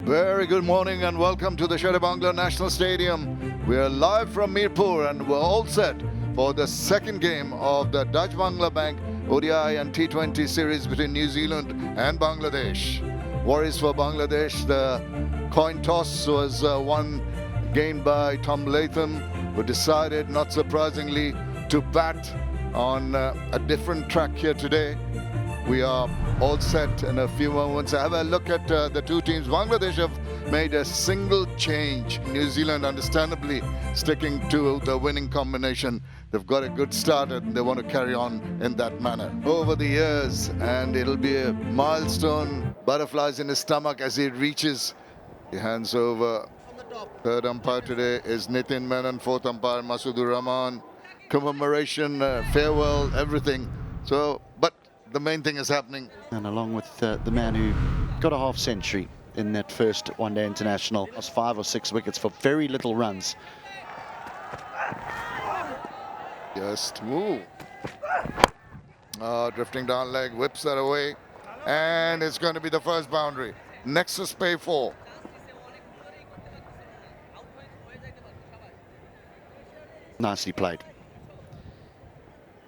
Very good morning and welcome to the Sher-e-Bangla National Stadium. We are live from Mirpur and we're all set for the second game of the Dutch Bangla Bank ODI and T20 series between New Zealand and Bangladesh. Worries for Bangladesh. The coin toss was gained by Tom Latham, who decided, not surprisingly, to bat on a different track here today. We are all set in a few moments. Have a look at the two teams. Bangladesh have made a single change. New Zealand, understandably, sticking to the winning combination. They've got a good start and they want to carry on in that manner over the years, and it'll be a milestone. Butterflies in his stomach as he reaches. He hands over. Third umpire today is Nitin Menon, fourth umpire Masudur Rahman. Commemoration, farewell, everything. So, but the main thing is happening. And along with the man who got a half century in that first one-day international, lost 5 or 6 wickets for very little runs. Just move. Drifting down leg, whips that away, and it's going to be the first boundary. Nexus pay 4. Nicely played.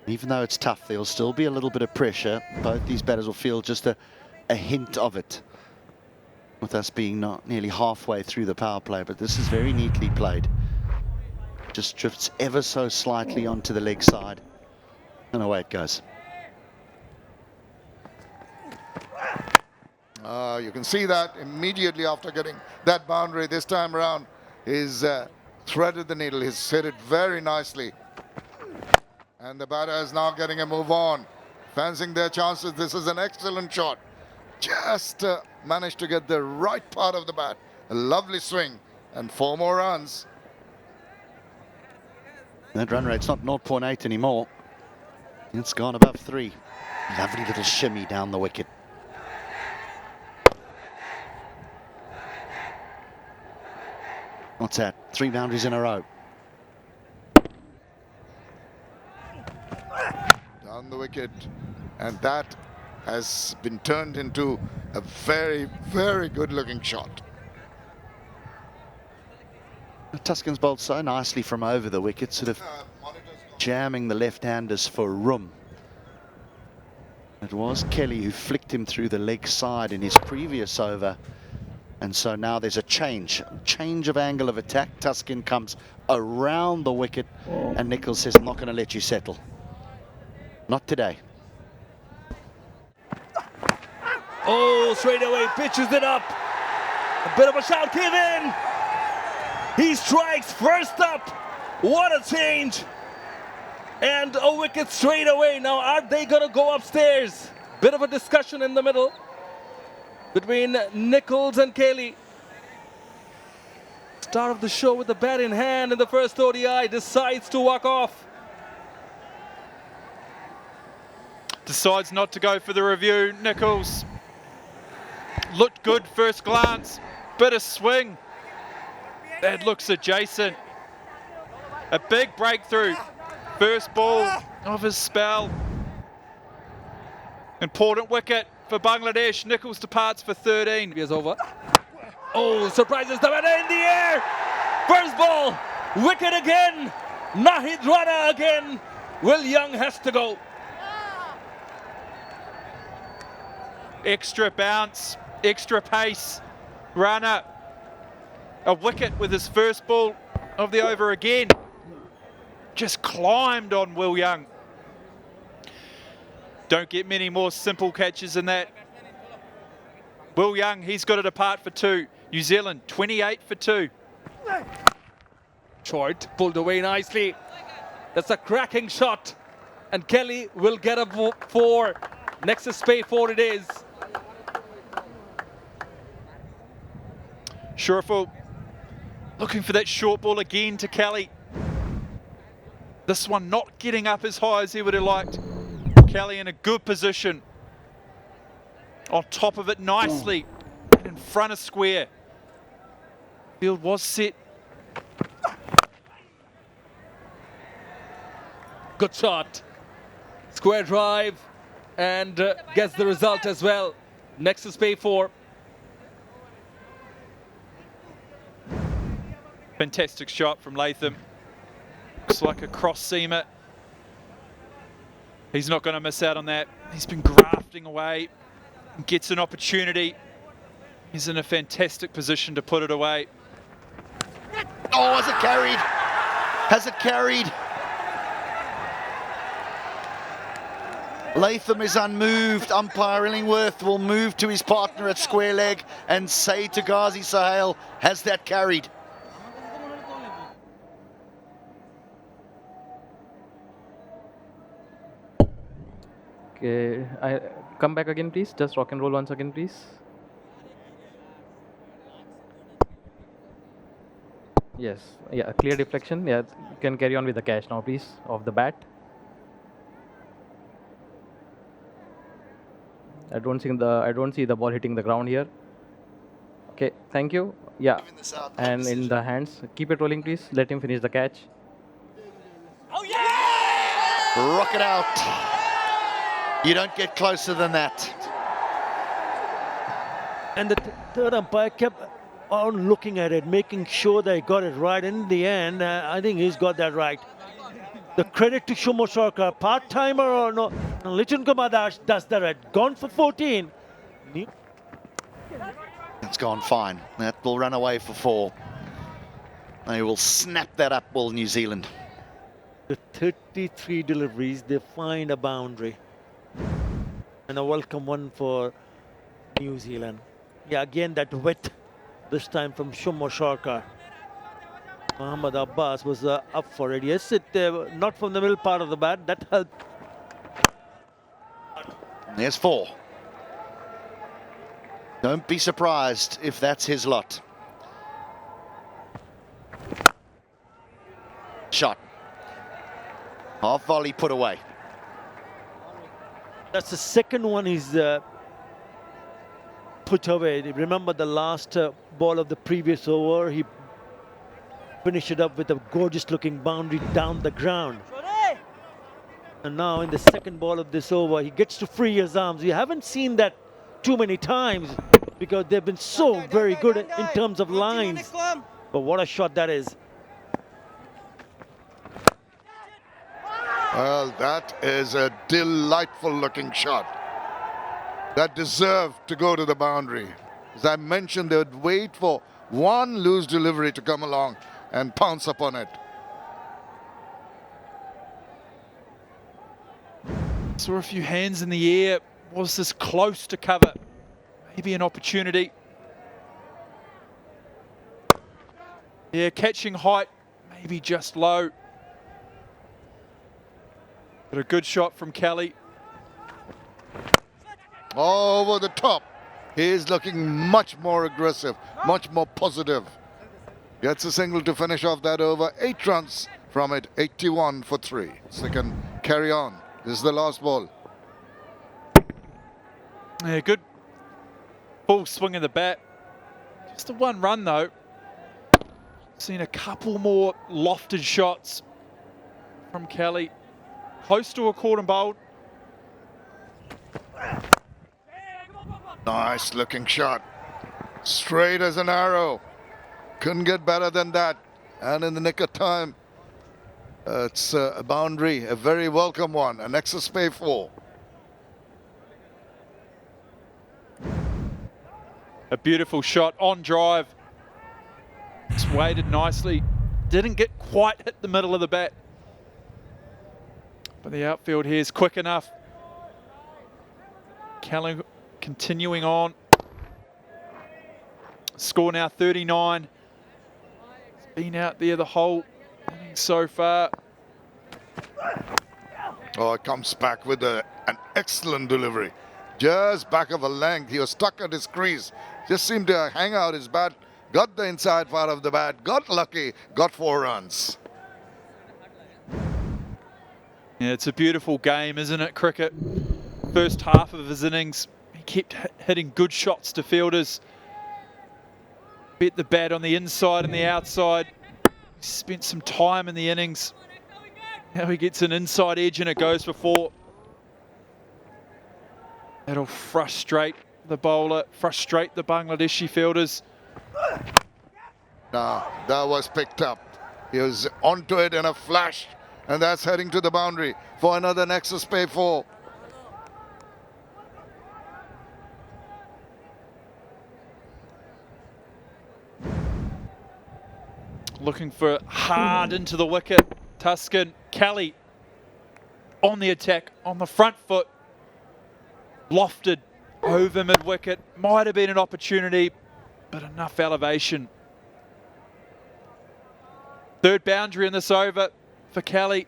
Even though it's tough, there'll still be a little bit of pressure. Both these batters will feel just a hint of it, with us being not nearly halfway through the power play. But this is very neatly played. Just drifts ever so slightly onto the leg side, and away it goes. You can see that immediately after getting that boundary. This time around, he's threaded the needle. He's hit it very nicely. And the batter is now getting a move on, fancying their chances. This is an excellent shot. Just managed to get the right part of the bat. A lovely swing and 4 more runs. That run rate's not 0.8 anymore. It's gone above 3. Lovely little shimmy down the wicket. What's that? 3 boundaries in a row. Down the wicket, and that has been turned into a very, very good looking shot. Tuscan's bowled so nicely from over the wicket, sort of jamming the left-handers for room. It was Kelly who flicked him through the leg side in his previous over, and so now there's a change of angle of attack. Tuscan comes around the wicket, and Nichols says, I'm not going to let you settle. Not today. Oh, straight away pitches it up. A bit of a shout came in. He strikes first up. What a change. And a wicket straight away. Now, are they going to go upstairs? Bit of a discussion in the middle between Nichols and Kelly. Star of the show with the bat in hand in the first ODI decides to walk off. Decides not to go for the review. Nichols looked good first glance. Bit of swing. That looks adjacent. A big breakthrough. First ball of his spell. Important wicket for Bangladesh. Nichols departs for 13. Is over. Oh, surprises the batter in the air. First ball. Wicket again. Nahid Rana again. Will Young has to go. Extra bounce, extra pace. Rana, a wicket with his first ball of the over again. Just climbed on Will Young. Don't get many more simple catches than that. Will Young, he's got to depart for 2. New Zealand, 28 for 2. Short, pulled away nicely. That's a cracking shot. And Kelly will get a 4. Nexus pay 4 it is. Shorturl looking for that short ball again to Kelly. This one not getting up as high as he would have liked. Kelly in a good position. On top of it nicely. In front of square. Field was set. Good shot. Square drive and gets the result as well. Nexus pay 4. Fantastic shot from Latham. Looks like a cross seamer. He's not going to miss out on that. He's been grafting away. Gets an opportunity. He's in a fantastic position to put it away. Oh, has it carried? Has it carried? Latham is unmoved. Umpire Illingworth will move to his partner at square leg and say to 𝗂𝗄𝗄 𝗂𝗂, has that carried? Okay, I come back again, please. Just rock and roll once again, please. Yes, yeah, clear deflection. Yeah, you can carry on with the catch now, please, of the bat. I don't see the ball hitting the ground here. Okay, thank you. Yeah, and in the hands. Keep it rolling, please. Let him finish the catch. Oh yeah! Rock it out. You don't get closer than that. And the third umpire kept on looking at it, making sure they got it right. In the end, I think he's got that right. The credit to Shumo Sarkar, part-timer or no, Lichin Kumar does that right. Gone for 14. It's gone fine. That will run away for 4. They will snap that up, will New Zealand. The 33 deliveries, they find a boundary. And a welcome one for New Zealand. Yeah, again that width, this time from Shumo Sarkar. Mohammad Abbas was up for it. Yes, not from the middle part of the bat. That helped. There's 4. Don't be surprised if that's his lot. Shot. Half volley put away. That's the second one he's put away. Remember the last ball of the previous over, he finished it up with a gorgeous looking boundary down the ground. And now in the second ball of this over, he gets to free his arms. We haven't seen that too many times because they've been so very good in terms of lines. But what a shot that is. Well, that is a delightful looking shot. That deserved to go to the boundary. As I mentioned, they would wait for one loose delivery to come along and pounce upon it. Saw a few hands in the air. Was this close to cover? Maybe an opportunity. Yeah, catching height, maybe just low. But a good shot from Kelly. Over the top. He's looking much more aggressive, much more positive. Gets a single to finish off that over. 8 runs from it, 81 for 3. So they can carry on. This is the last ball. Yeah, good full swing of the bat. Just a 1 run though. Seen a couple more lofted shots from Kelly. Close to a caught and bowled. Nice looking shot. Straight as an arrow. Couldn't get better than that. And in the nick of time, it's a boundary, a very welcome one. An 𝗂𝗃 4. A beautiful shot on drive. It's weighted nicely. Didn't get quite hit the middle of the bat. But the outfield here is quick enough. Kelly continuing on. Score now 39. He's been out there the whole inning so far. Oh, it comes back with an excellent delivery. Just back of a length. He was stuck at his crease. Just seemed to hang out his bat. Got the inside part of the bat. Got lucky. Got 4 runs. Yeah, it's a beautiful game, isn't it, cricket? First half of his innings, he kept hitting good shots to fielders. Bet the bat on the inside and the outside. He spent some time in the innings. Now he gets an inside edge and it goes for 4. That'll frustrate the bowler, frustrate the Bangladeshi fielders. Now, that was picked up. He was onto it in a flash, and that's heading to the boundary for another 𝗂𝗂𝗃𝗄𝗃. Looking for hard into the wicket. Tuscan, Kelly on the attack, on the front foot. Lofted over mid-wicket. Might have been an opportunity, but enough elevation. Third boundary in this over for Kelly.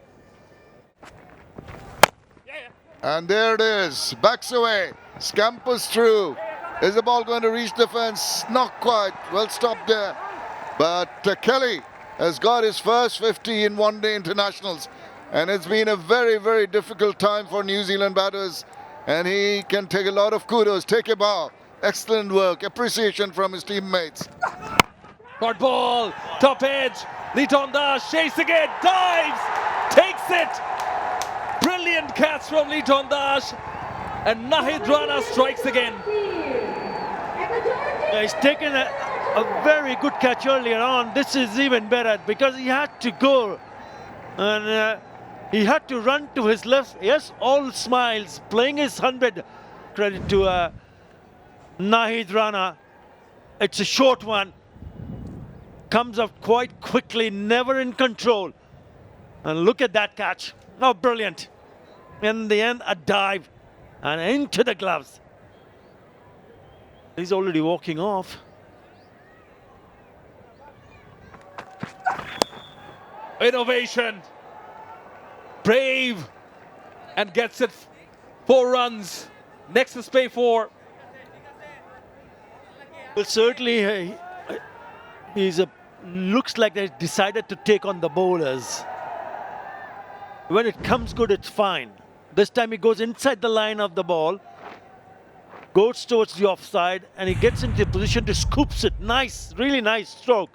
And there it is. Backs away. Scampers through. Is the ball going to reach the fence? Not quite. Well stopped there. But Kelly has got his first 50 in one-day internationals. And it's been a very, very difficult time for New Zealand batters. And he can take a lot of kudos. Take a bow. Excellent work. Appreciation from his teammates. Hard ball. Top edge. 𝗵𝗺𝗃𝗃 chasing it. Dives. Takes it. Brilliant catch from 𝗵𝗺𝗃𝗃. And Nahid Rana strikes again. He's taken a very good catch earlier on. This is even better because he had to go and he had to run to his left. Yes, all smiles, playing his 100. Credit to Nahid Rana. It's a short one. Comes up quite quickly, never in control. And look at that catch. Oh, brilliant. In the end, a dive and into the gloves. He's already walking off. Innovation. Brave. And gets it 4 runs. 𝗂𝗂𝗃𝗄𝗃. Well, certainly looks like they decided to take on the bowlers. When it comes good, it's fine. This time he goes inside the line of the ball, goes towards the offside, and he gets into a position to scoops it. Nice, really nice stroke,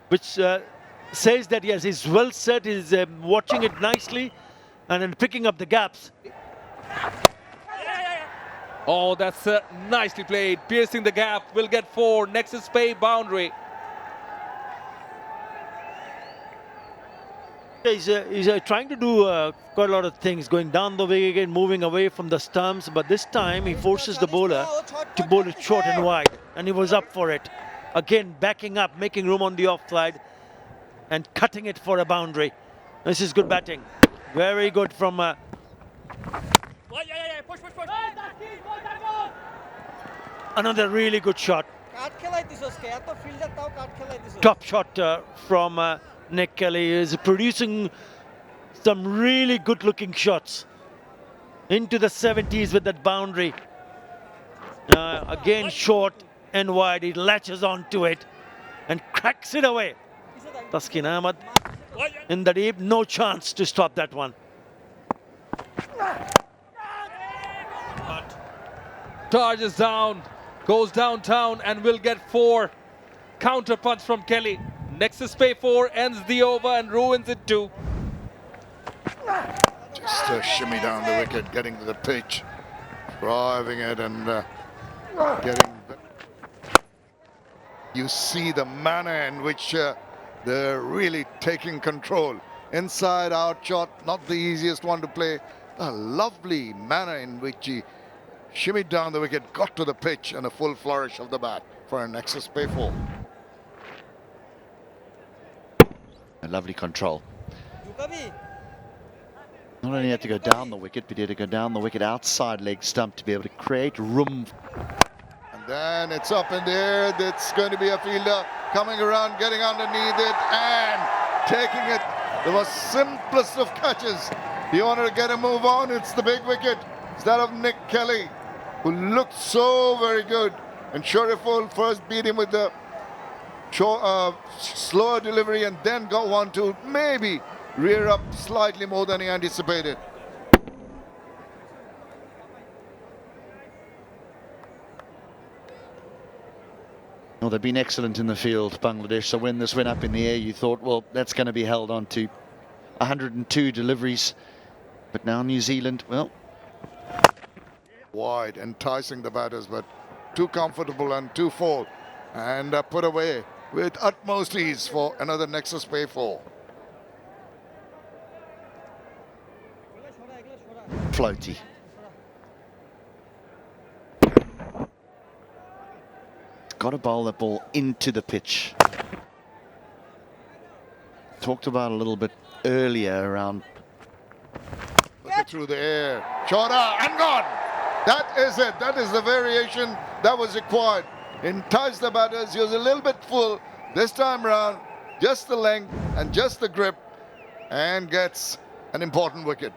which says that yes, he's well set, he's watching it nicely, and then picking up the gaps. Oh, that's nicely played. Piercing the gap. Will get 4. 𝗂𝗂𝗃𝗄𝗃 boundary. He's trying to do quite a lot of things, going down the wicket again, moving away from the stumps, but this time he forces the bowler to bowl it short and wide, and he was up for it. Again, backing up, making room on the offside, and cutting it for a boundary. This is good batting. Very good from... Another really good shot. Top shot from Nick Kelly is producing some really good looking shots into the 70s with that boundary. Again short and wide, he latches onto it and cracks it away. Taskin Ahmed in the deep, no chance to stop that one. Charges down, goes downtown and will get 4. Counter punch from Kelly. 𝗂𝗂𝗃𝗄𝗃 ends the over and ruins it too. Just a shimmy down the wicket, getting to the pitch, driving it and getting... You see the manner in which they're really taking control. Inside out shot, not the easiest one to play. A lovely manner in which he shimmied down the wicket, got to the pitch, and a full flourish of the bat for an 𝗂𝗂𝗃𝗄𝗃. A lovely control. Not only had to go down the wicket, but he had to go down the wicket outside leg stump to be able to create room. And then it's up in the air. It's going to be a fielder coming around, getting underneath it and taking it. The most simplest of catches. You wanted to get a move on, it's the big wicket. It's that of Nick Kelly, who looked so very good. And shorturl first beat him with the slower delivery and then got one to maybe rear up slightly more than he anticipated. Well, they've been excellent in the field, Bangladesh. So when this went up in the air, you thought, well, that's going to be held on to 102 deliveries. But now New Zealand, well... Wide, enticing the batters, but too comfortable and too full. And put away. with utmost ease for another Nexus Pay 4. Floaty. Got to bowl that ball into the pitch. Talked about a little bit earlier around. Look it through the air. Shorter and gone. That is it. That is the variation that was required. Entice the batters. He was a little bit full. This time round, just the length and just the grip, and gets an important wicket.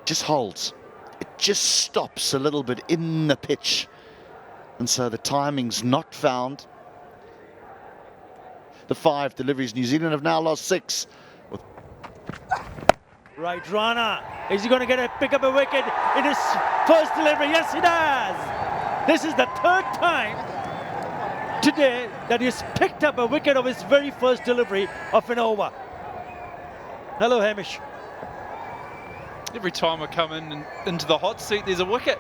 Just holds. It just stops a little bit in the pitch. And so the timing's not found. The 5 deliveries, New Zealand have now lost 6. Right, Rana. Is he going to pick up a wicket in his first delivery? Yes, he does. This is the 3rd time today that he's picked up a wicket of his very first delivery of an over. Hello, Hamish. Every time I come into the hot seat, there's a wicket.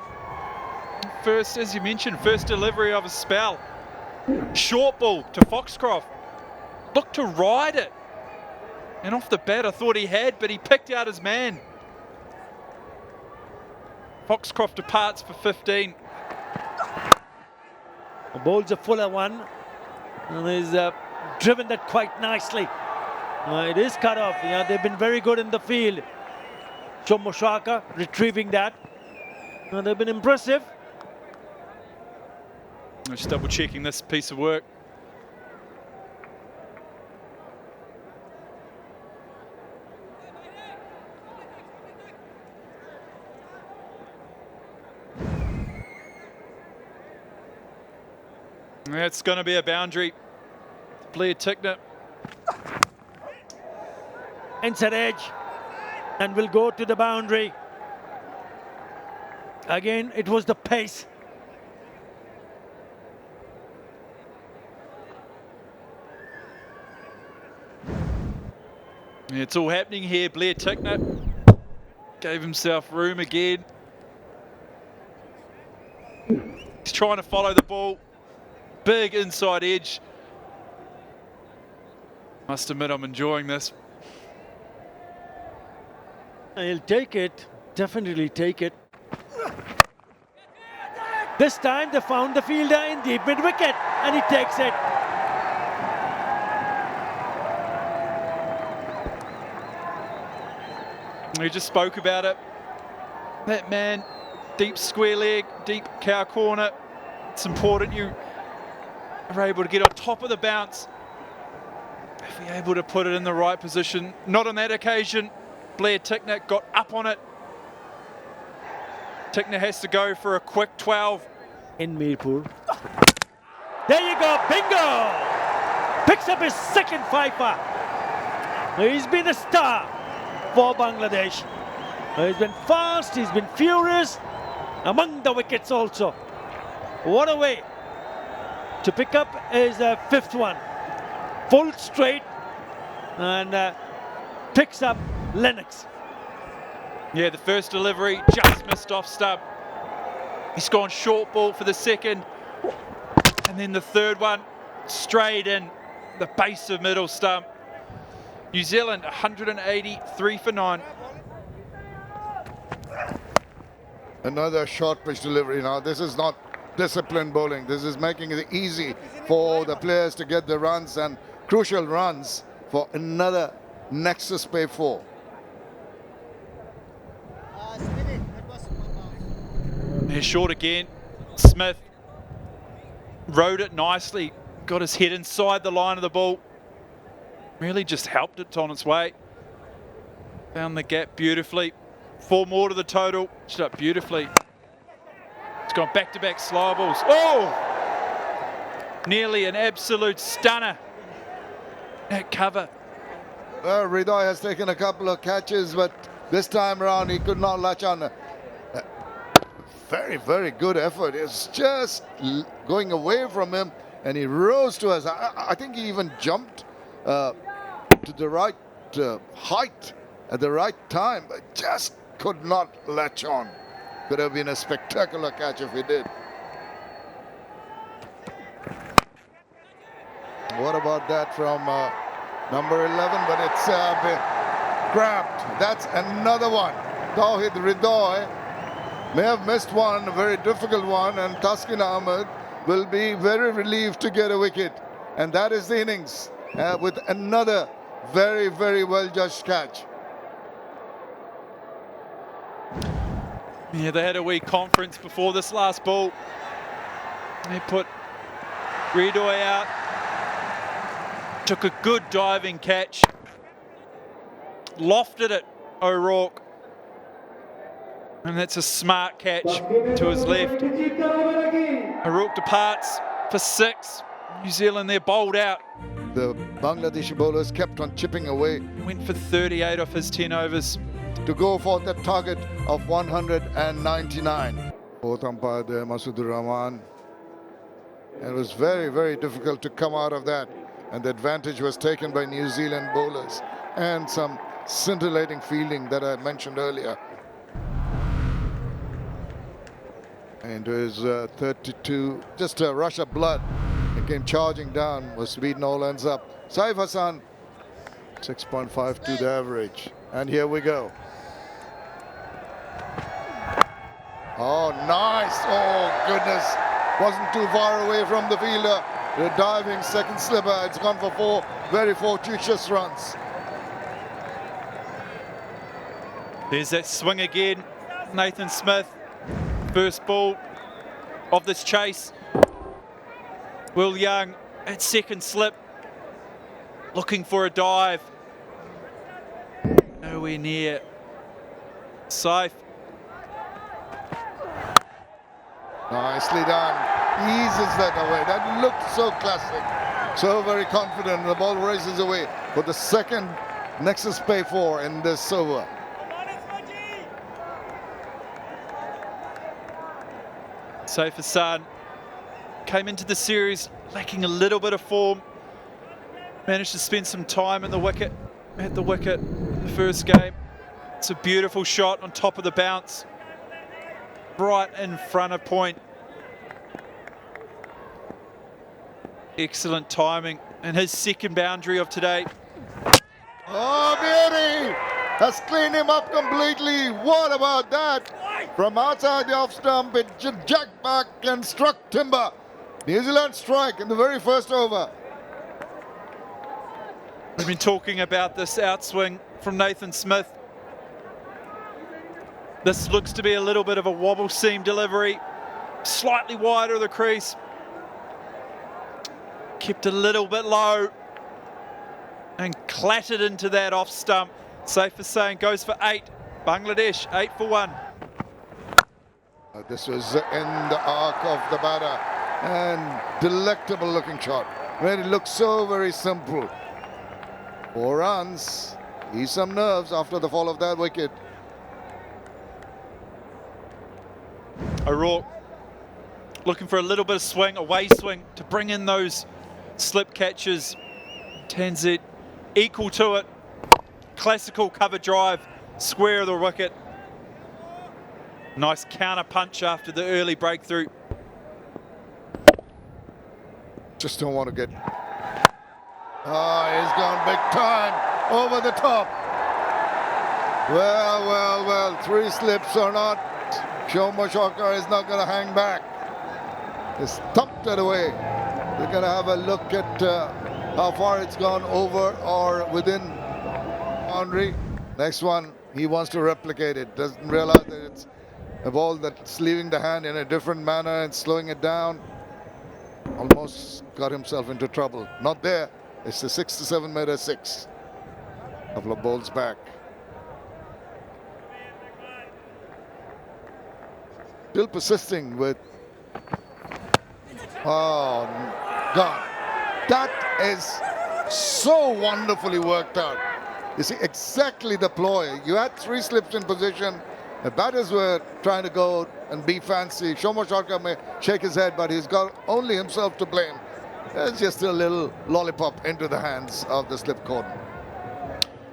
First, as you mentioned, first delivery of a spell. Short ball to Foxcroft. Looked to ride it. And off the bat, I thought he had, but he picked out his man. Foxcroft departs for 15. The bowl's a fuller one. And he's driven that quite nicely. It is cut off. Yeah, they've been very good in the field. Shomoshaka retrieving that. They've been impressive. Just double checking this piece of work. It's going to be a boundary. 𝗵𝗺𝗽𝐺𝗵𝗃. Inside edge. And will go to the boundary. Again, it was the pace. It's all happening here. 𝗵𝗺𝗽𝗃 gave himself room again. He's trying to follow the ball. Big inside edge. Must admit, I'm enjoying this. He'll take it, definitely take it. This time they found the fielder in deep mid-wicket and he takes it. We just spoke about it. That man, deep square leg, deep cow corner. It's important you are able to get on top of the bounce. If you're able to put it in the right position. Not on that occasion. 𝗵𝗺𝗽𝗃 got up on it. Tickner has to go for a quick 12. In Mirpur. There you go, bingo! Picks up his second fifer. He's been a star for Bangladesh. He's been fast, he's been furious, among the wickets also. What a way to pick up his 5th one. Full straight and picks up Lennox. Yeah, the first delivery just missed off stump. He's gone short ball for the second. And then the 3rd one straight in the base of middle stump. New Zealand 183 for 9. Another short pitch delivery. Now, this is not disciplined bowling. This is making it easy for the players to get the runs and crucial runs for another Nexus Pay 4. They're short again. Smith rode it nicely. Got his head inside the line of the ball. Really just helped it on its way. Found the gap beautifully. 4 more to the total. Shut up beautifully. It's gone back-to-back slow balls. Oh! Nearly an absolute stunner. That cover. Well, 𝗿𝗍𝗽 has taken a couple of catches, but this time around he could not latch on. Very, very good effort. It's just going away from him, and he rose to us. I think he even jumped to the right height at the right time, but just could not latch on. Could have been a spectacular catch if he did. what about that from number 11? But it's been grabbed. That's another one. 𝗃𝗵𝗶𝗀𝗃 may have missed one, a very difficult one, and Taskin Ahmed will be very relieved to get a wicket. And that is the innings with another very, very well judged catch. Yeah, they had a wee conference before this last ball. They put 𝗃𝗿𝗽 out. Took a good diving catch. Lofted it, O'Rourke. And that's a smart catch to his left. O'Rourke departs for 6. New Zealand, they're bowled out. The Bangladeshi bowlers kept on chipping away. Went for 38 off his 10 overs. To go for the target of 199. Fourth umpire there, Masadur Rahman. It was very, very difficult to come out of that. And the advantage was taken by New Zealand bowlers. And some scintillating fielding that I mentioned earlier. And it was 32, just a rush of blood. It came charging down, was beaten all ends up. Saif Hassan, 6.52 the average. And here we go. Oh, nice. Oh, goodness. Wasn't too far away from the fielder. The diving second slipper. It's gone for 4 very fortuitous runs. There's that swing again. Nathan Smith. First ball of this chase. Will Young at second slip. Looking for a dive. Nowhere near. Safe. Nicely done. Eases that away. That looked so classic. So very confident. The ball races away for the second Nexus Pay 4 in this over. Saif Hassan came into the series lacking a little bit of form. Managed to spend some time at the wicket the first game. It's a beautiful shot on top of the bounce. Right in front of point. Excellent timing. And his second boundary of today. Oh, beauty! Has cleaned him up completely. What about that? From outside the off stump, it jacked back and struck timber. New Zealand strike in the very first over. We've been talking about this outswing from Nathan Smith. This looks to be a little bit of a wobble seam delivery. Slightly wider of the crease. Kept a little bit low. And clattered into that off stump. Saif Hassan goes for 8. Bangladesh 8 for 1. This was in the arc of the batter. And delectable looking shot. Really looks so very simple. 4 runs. He's some nerves after the fall of that wicket. O'Rourke looking for a little bit of swing, away swing to bring in those slip catches. Tanzid equal to it. Classical cover drive, square of the wicket. Nice counter punch after the early breakthrough. Just don't want to get... Oh, he's gone big time over the top. Well, well, well, 3 slips or not. 𝗃𝗵𝗃𝗃 is not going to hang back. He's thumped it away. We're going to have a look at how far it's gone over or within boundary. Next one, he wants to replicate it. Doesn't realize that it's a ball that's leaving the hand in a different manner and slowing it down. Almost got himself into trouble. Not there. It's the 6 to 7 meter 6. Couple of balls back. Still persisting with... Oh, God. That is so wonderfully worked out. You see, exactly the ploy. You had 3 slips in position. The batters were trying to go and be fancy. 𝗃𝗵𝗃𝗃 may shake his head, but he's got only himself to blame. It's just a little lollipop into the hands of the slip cordon.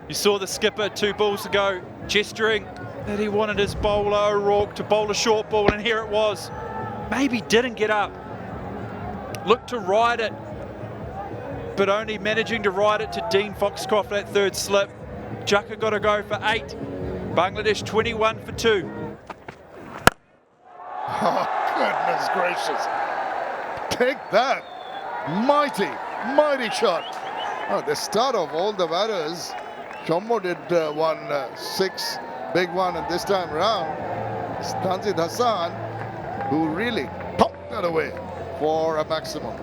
You saw the skipper 2 balls ago gesturing that he wanted his bowler O'Rourke to bowl a short ball, and here it was. Maybe didn't get up. Looked to ride it. but only managing to ride it to Dean Foxcroft that third slip. Jaka got to go for 8. Bangladesh 21 for 2. Oh, goodness gracious. Take that. Mighty, mighty shot. Oh, the start of all the batters. Chombo did 1-6, big one, and this time round, it's Tanzid Hassan, who really popped that away for a maximum.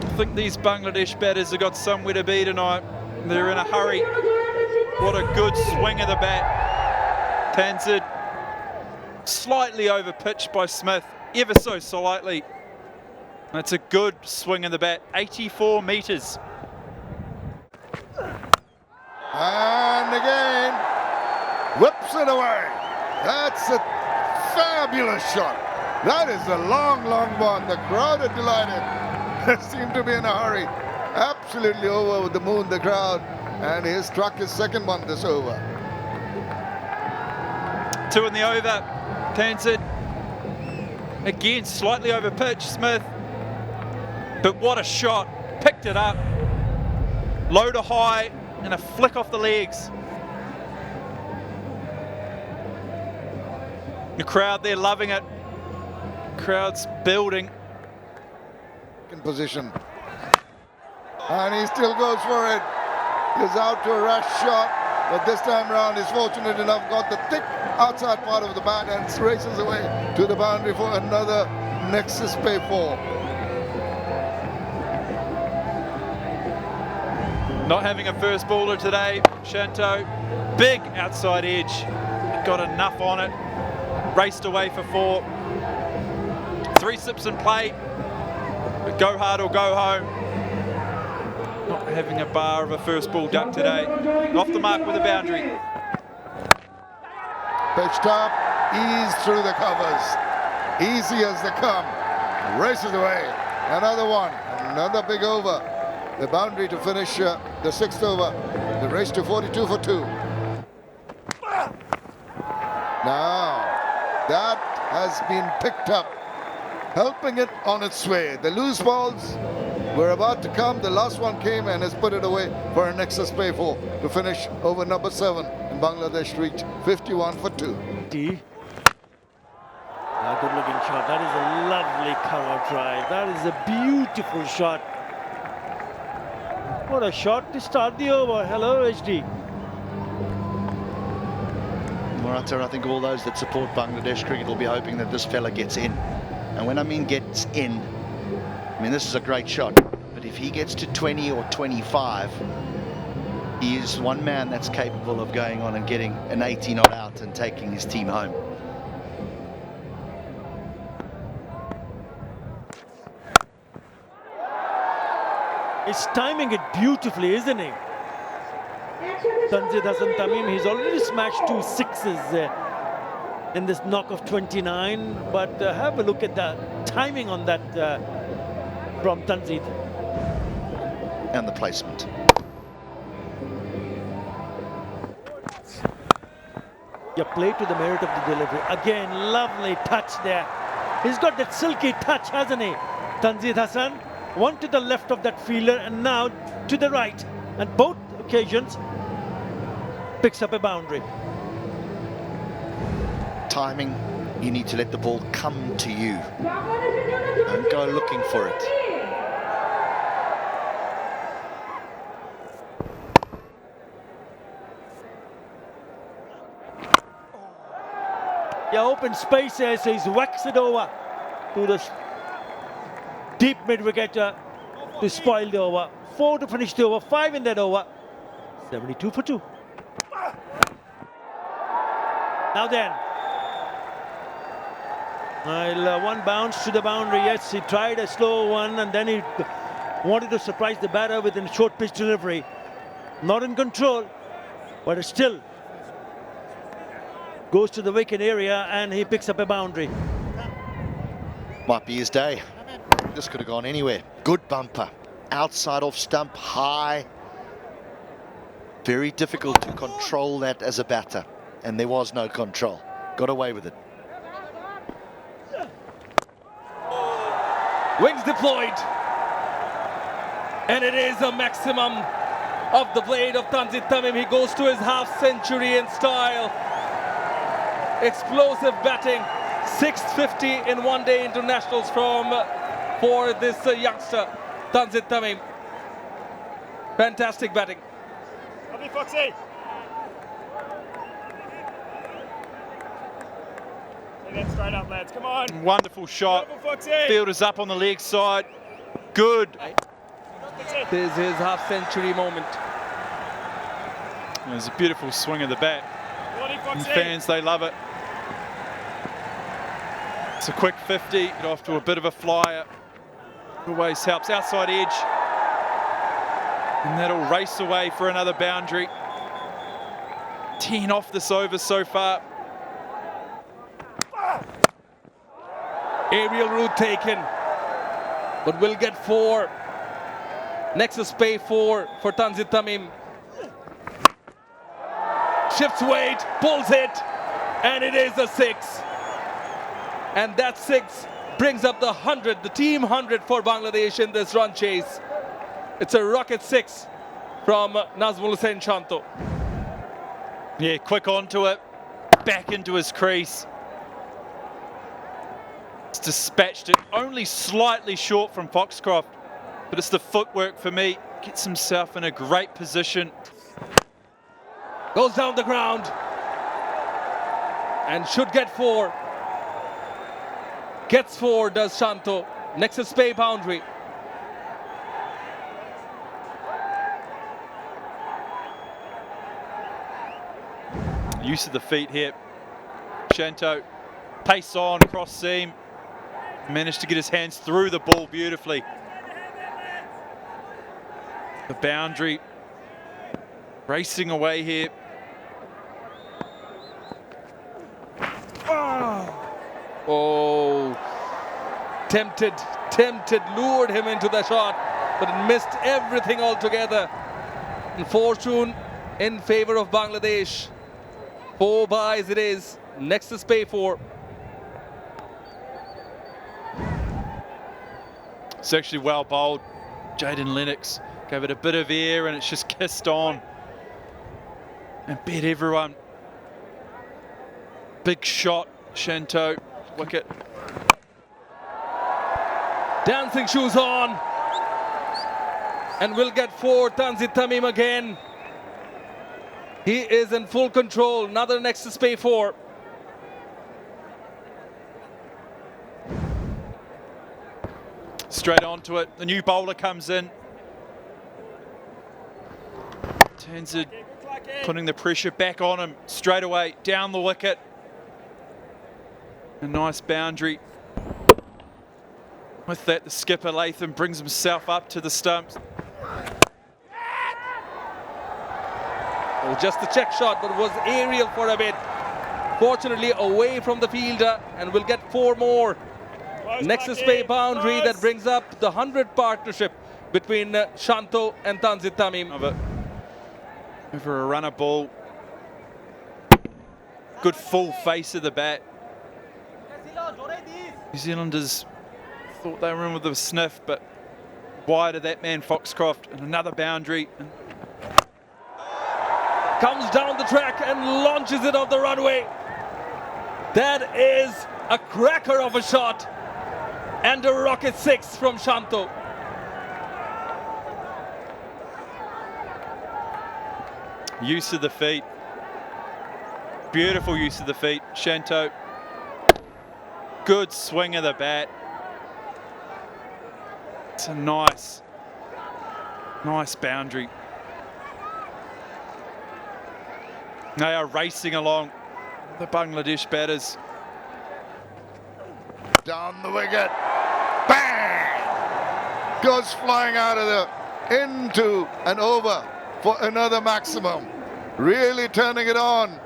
I think these Bangladesh batters have got somewhere to be tonight. They're in a hurry. What a good swing of the bat. Tanzid slightly over pitched by Smith, ever so slightly. That's a good swing of the bat, 84 metres. And again, whips it away. That's a fabulous shot. That is a long, long one. The crowd are delighted. They seem to be in a hurry. Absolutely over with the moon, the crowd. And he struck his second one this over. 2 in the over. Tanzid again slightly over pitch. Smith, but what a shot. Picked it up, low to high, and a flick off the legs. The crowd there loving it. Crowd's building. In position, and he still goes for it. He's out to a rush shot, but this time around he's fortunate enough, got the thick outside part of the bat and races away to the boundary for another Nexus Pay 4. Not having a first bowler today, Shanto. Big outside edge, got enough on it, raced away for 4. 3 sips in play, but go hard or go home. Not having a bar of a first ball duck today. Off the mark with a boundary. Pitched up, eased through the covers. Easy as they come. Races away. Another one. Another big over. The boundary to finish the 6th over. The race to 42 for 2. Now, that has been picked up, helping it on its way. The loose balls were about to come. The last one came and has put it away for a Nexus Pay 4 to finish over number 7. And Bangladesh reached 51 for 2. A good looking shot. That is a lovely cover drive. That is a beautiful shot. What a shot to start the over. Hello, HD. Murata, I think all those that support Bangladesh cricket will be hoping that this fella gets in. And when I mean gets in, I mean this is a great shot. But if he gets to 20 or 25, he is one man that's capable of going on and getting an 80 not out and taking his team home. He's timing it beautifully, isn't he? Tanzid Tamim, he's already smashed 2 sixes in this knock of 29. But have a look at the timing on that from Tanzid. And the placement. You play to the merit of the delivery. Again, lovely touch there. He's got that silky touch, hasn't he? Tanzid Hassan, one to the left of that fielder and now to the right. And both occasions picks up a boundary. Timing, you need to let the ball come to you. Don't go looking for it. Yeah, open space there, so he's whacks it over to the deep mid-wicket to spoil the over. 4 to finish the over, 5 in that over. 72 for 2. Now then. One bounce to the boundary. Yes, he tried a slow one and then he wanted to surprise the batter with a short pitch delivery. Not in control, but still goes to the wicket area and he picks up a boundary. Might be his day. This could have gone anywhere. Good bumper. Outside off stump, high. Very difficult to control that as a batter. And there was no control. Got away with it. Wings deployed. And it is a maximum of the blade of Tanzid Tamim. He goes to his half-century in style. Explosive batting. 650 in one-day internationals for this youngster, Tanzid Tamim. Fantastic batting. Lovely, Foxy. Take that straight up, lads. Come on. Wonderful shot. Beautiful, Foxy. Fielder's up on the leg side. Good. This is his half-century moment. There's a beautiful swing of the bat. Lovely, And Foxy. fans, they love it. It's a quick 50, get off to a bit of a flyer. Always helps, outside edge. And that'll race away for another boundary. 10 off this over so far. Aerial route taken, but will get 4. 𝗂𝗂𝗃𝗄𝗃 for Tanzid Tamim. Shifts weight, pulls it, and it is a 6. And that 6 brings up the 100, the team 100 for Bangladesh in this run chase. It's a rocket 6 from Nazmul Hussain Shanto. Yeah, quick onto it, back into his crease. It's dispatched it, only slightly short from Foxcroft, but it's the footwork for me. Gets himself in a great position. Goes down the ground and should get 4. Gets 4, does Shanto. 𝗂𝗂𝗃𝗄𝗃 boundary. Use of the feet here. Shanto, pace on, cross seam. Managed to get his hands through the ball beautifully. The boundary. Racing away here. Oh, tempted, lured him into the shot, but it missed everything altogether. And fortune in favor of Bangladesh. 4 buys it is. 𝗂𝗂𝗃𝗄𝗃. It's actually well bowled. Jayden Lennox gave it a bit of air and it's just kissed on. And bet everyone. Big shot, Shanto, wicket. Dancing shoes on. And will get 4, Tanzid Tamim again. He is in full control. Another 𝗂𝗂𝗃𝗄𝗃. Straight onto it. The new bowler comes in. Tanzid putting the pressure back on him straight away, down the wicket. A nice boundary. With that, the skipper Latham brings himself up to the stumps. Oh, just a check shot, but it was aerial for a bit. Fortunately, away from the fielder, and we'll get 4 more. 𝗂𝗂𝗃𝗄𝗃 boundary that brings up the 100 partnership between Shanto and Tanzid Tamim. Over a runner ball. Good full face of the bat. New Zealanders thought they were in with a sniff, but wide of that man Foxcroft, and another boundary. Comes down the track and launches it off the runway. That is a cracker of a shot. And a rocket 6 from Shanto. Use of the feet. Beautiful use of the feet. Shanto. Good swing of the bat. It's a nice boundary. They are racing along, the Bangladesh batters. Down the wicket. Bang! Goes flying out of there into and over for another maximum. Really turning it on.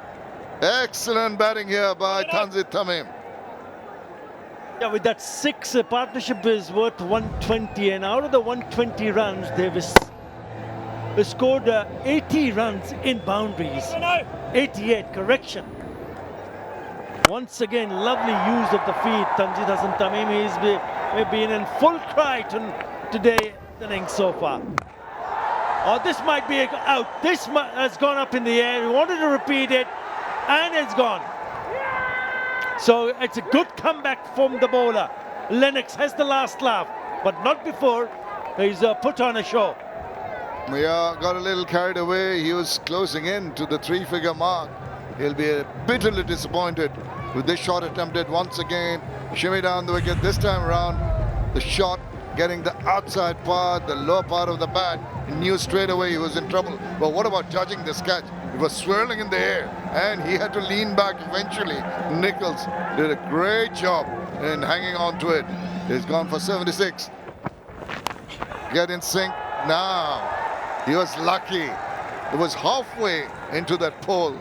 Excellent batting here by Tanzid Tamim. Yeah, with that 6, partnership is worth 120, and out of the 120 runs, they've scored 80 runs in boundaries. 88, correction. Once again, lovely use of the feet. Tanzid Tamim has been in full cry today innings so far. Oh, this might be out. This has gone up in the air. He wanted to repeat it, and it's gone. So it's a good comeback from the bowler. Lennox has the last laugh, but not before he's put on a show. Yeah, got a little carried away. He was closing in to the 3-figure mark. He'll be bitterly disappointed with this shot attempted once again. Shimmy down the wicket this time around. The shot getting the outside part, the lower part of the bat. He knew straight away he was in trouble. But what about judging this catch? It was swirling in the air and he had to lean back eventually. Nicholls did a great job in hanging on to it. He's gone for 76. Get in sync now. He was lucky. It was halfway into that pole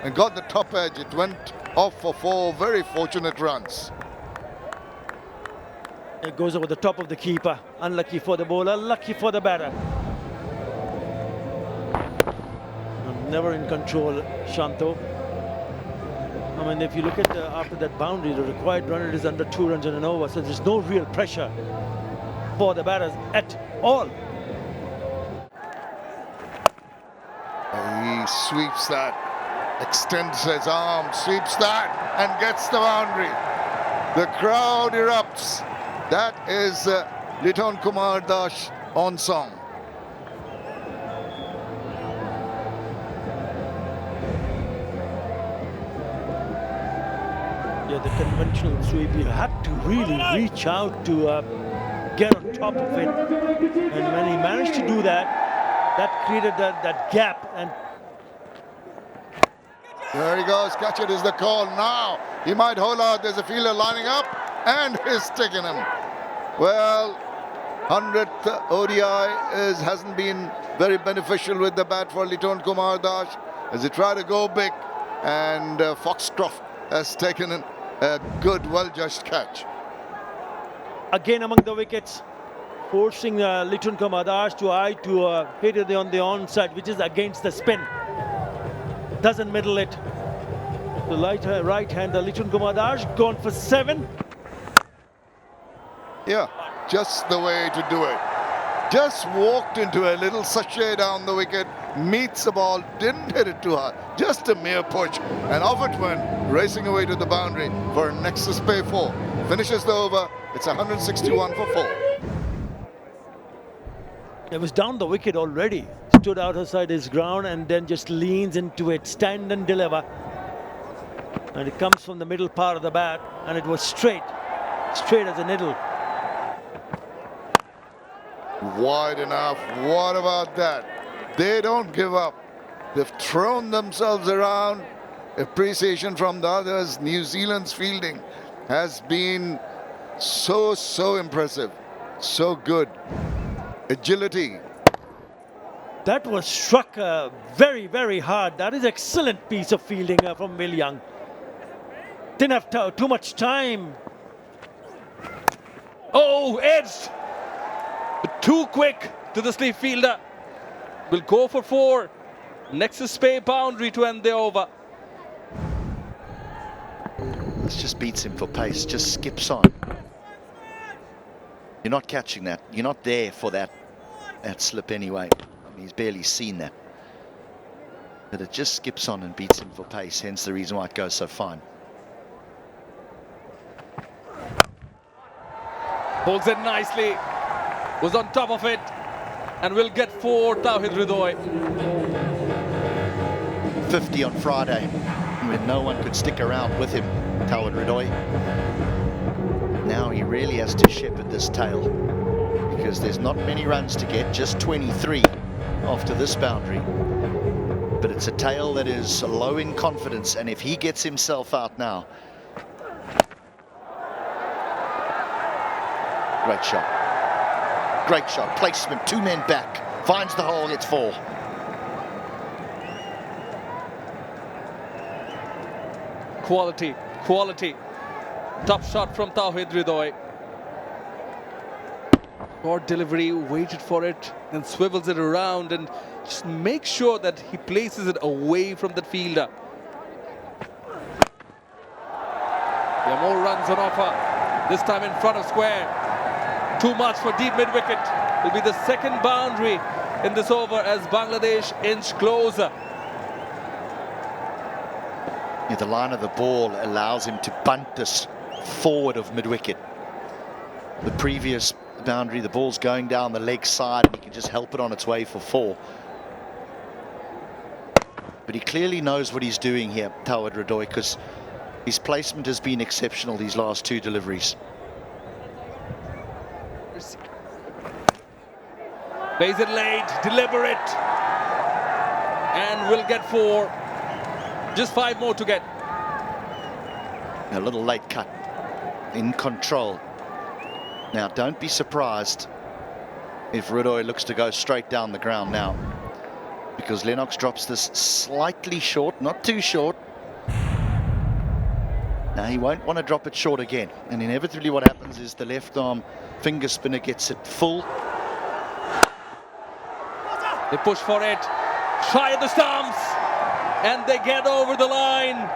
and got the top edge. It went off for 4 very fortunate runs. It goes over the top of the keeper. Unlucky for the bowler, lucky for the batter. Never in control, Shanto. I mean, if you look at after that boundary, the required run rate is under 2 runs in an over, so there's no real pressure for the batters at all. He sweeps that, extends his arm, sweeps that, and gets the boundary. The crowd erupts. That is 𝗵𝗺𝗃𝗃 on song. Yeah, the conventional sweep, you had to really reach out to get on top of it. And when he managed to do that, that created that gap. And there he goes. Catch it is the call now. He might hold out. There's a fielder lining up, and he's taken him. Well, 100th ODI hasn't been very beneficial with the bat for 𝗵𝗺𝗃𝗃 as he tried to go big, and Foxcroft has taken a good, well-judged catch. again among the wickets, forcing 𝗵𝗺𝗃𝗃 to hit it on the onside, which is against the spin. Doesn't middle it. The right-hander 𝗵𝗺𝗃𝗃 gone for 7. Yeah, just the way to do it. Just walked into a little sachet down the wicket, meets the ball, didn't hit it too hard, just a mere push, and off it went, racing away to the boundary for Nexus Pay 4. Finishes the over, it's 161 for 4. It was down the wicket already, stood outside his ground and then just leans into it, stand and deliver. And it comes from the middle part of the bat, and it was straight as a needle. Wide enough. What about that? They don't give up. They've thrown themselves around. Appreciation from the others. New Zealand's fielding has been so impressive. So good. Agility. That was struck very hard. That is excellent piece of fielding from Will Young. Didn't have too much time. Oh, edged. Too quick to the sleeve fielder. Will go for 4. Nexus Pay boundary to end the over. This just beats him for pace, just skips on. You're not catching that. You're not there for that slip anyway. I mean, he's barely seen that. But it just skips on and beats him for pace, hence the reason why it goes so fine. Holds it nicely. Was on top of it. And will get 4, Tanzid Tamim. 50 on Friday, when no one could stick around with him, Tanzid Tamim. Now he really has to shepherd this tail, because there's not many runs to get, just 23 after this boundary. But it's a tail that is low in confidence, and if he gets himself out now... Great shot. Great shot. Placement, 2 men back. Finds the hole, gets 4. Quality. Top shot from Tanzid Tamim. Short delivery, waited for it, and swivels it around and just make sure that he places it away from that fielder. There are more runs on offer, this time in front of square. Too much for deep mid-wicket. Will be the second boundary in this over as Bangladesh inch closer. Yeah, the line of the ball allows him to bunt this forward of mid-wicket. The previous boundary, the ball's going down the leg side and he can just help it on its way for 4. But he clearly knows what he's doing here, 𝗬𝗺𝗺𝗀, because his placement has been exceptional these last 2 deliveries. Plays it late, deliberate, and will get 4. Just 5 more to get. A little late cut, in control. Now, don't be surprised if 𝗺𝗺𝗀 looks to go straight down the ground now, because Lennox drops this slightly short, not too short. Now, he won't want to drop it short again, and inevitably what happens is the left arm finger spinner gets it full. They push for it, try at the stumps, and they get over the line.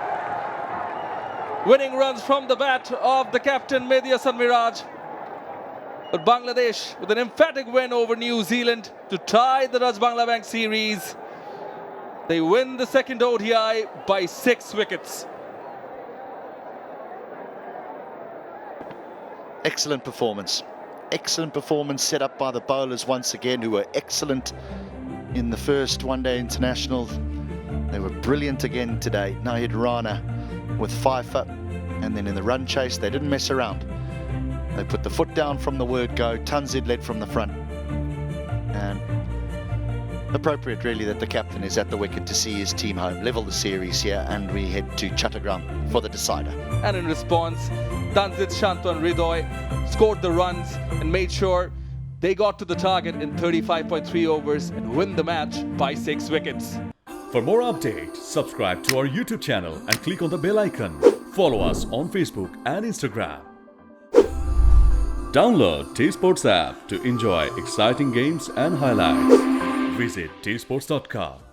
Winning runs from the bat of the captain Mehdi Hasan Miraj. But Bangladesh with an emphatic win over New Zealand to tie the Dutch Bangla Bank series. They win the second ODI by 6 wickets. Excellent performance. Excellent performance set up by the bowlers once again, who were excellent in the first one-day international. They were brilliant again today. Nahid Rana with 𝗵𝗺, and then in the run chase they didn't mess around. They put the foot down from the word go. Tanzid led from the front, and appropriate really that the captain is at the wicket to see his team home, level the series here, and we head to Chattogram for the decider. And in response, Tanzid 𝗀𝗺𝗃𝗺 scored the runs and made sure they got to the target in 35.3 overs and win the match by 6 wickets. For more updates, subscribe to our YouTube channel and click on the bell icon. Follow us on Facebook and Instagram. Download 𝗃𝗵𝗃𝗄 app to enjoy exciting games and highlights. Visit 𝗃sports.com.